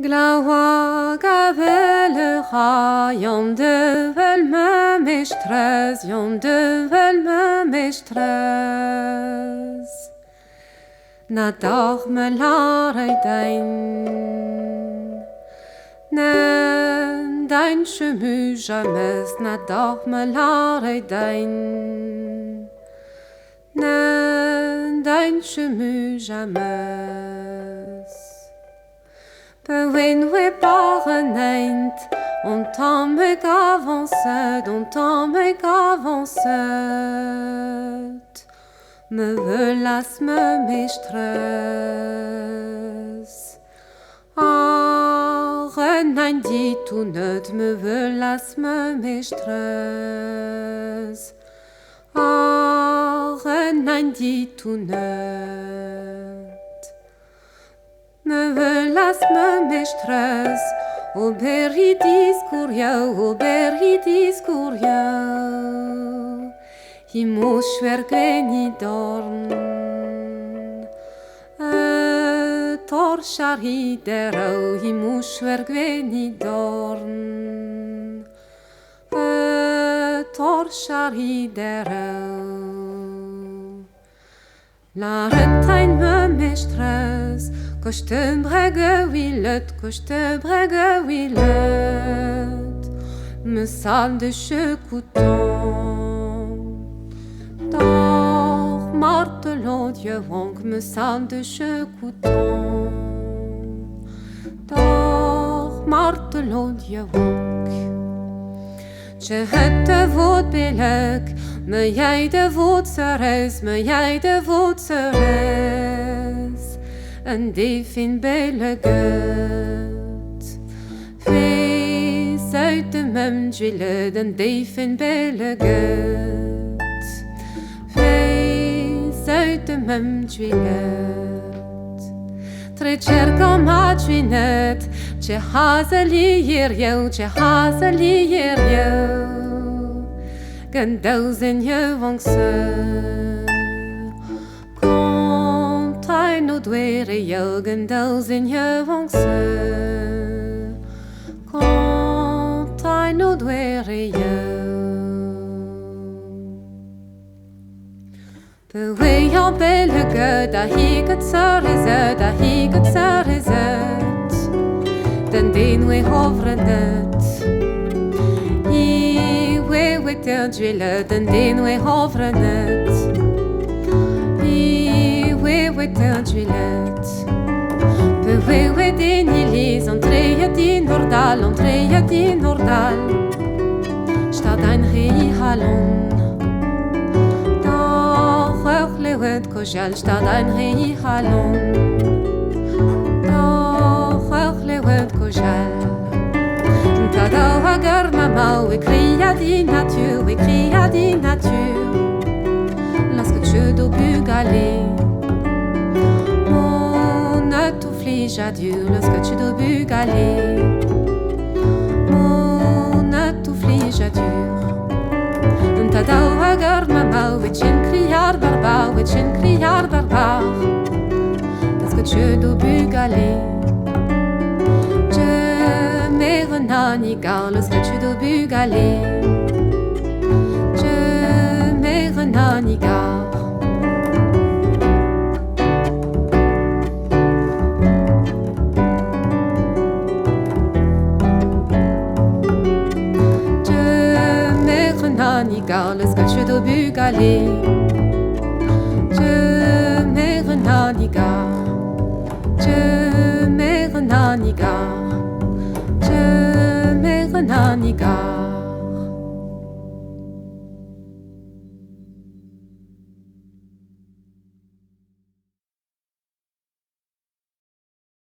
Glaw hag awel Yann de me mestrez, Yann de me mestrez. Na dag me lare dein, ne dein chemu jamais, na dag me lare dein, ne dein chemu jamais. Bewin we baren eind, ontan me avanced, ontan me avanced. Me velas me mestrez. Renein dit tout net, me velas me mestrez. Renein dit tout net. Me velas me mestrez, oberidis curio, oberidis curio. I mosh vergeni dorn, tor sharidero, I mosh vergeni dorn, tor sharidero. La retain me mestrez, koste brege willet, me sal de chekouton. Doch martelodje wonk, me sal de chekouton. Doch martelodje wonk. Je het de woord belek, me jij de woord seres, me jij de woord seres. En die vind beleget. Wees uit de mem dwillet, en die vind beleget. Wees uit de mem dwillet. Tre cerca ma dwinet, ce hazeli hier jou, ce hazeli hier jou. Gendoos in je wongse. Hij no dwere jou, gendoos in je wongse. Komt hij no dwere jou. Bewe jou belege, da hiek het zerizet, da hiek het zerizet. Den den we hovre net. I we te dwille, den den we hovre net. We terdwilet. We denilis, entree di nordal, entree di nordal. Stad ein rei halon. Doch lewet kojal, stad ein rei halon. Doch lewet kojal. Tada hagar mama, we cria di nature, we cria di nature. Lorsque tu dois bugaler. J'adore lorsque tu dois bugaler. Mon atoufli j'adore. Tada hagar mama, wetchen criard barbare, wetchen criard barbare. Lorsque tu dois bugaler. Je me renanigar lorsque tu dois bugaler. Je me renanigar. Lorsque tu dois bugaler, je me renanigar, je me renanigar.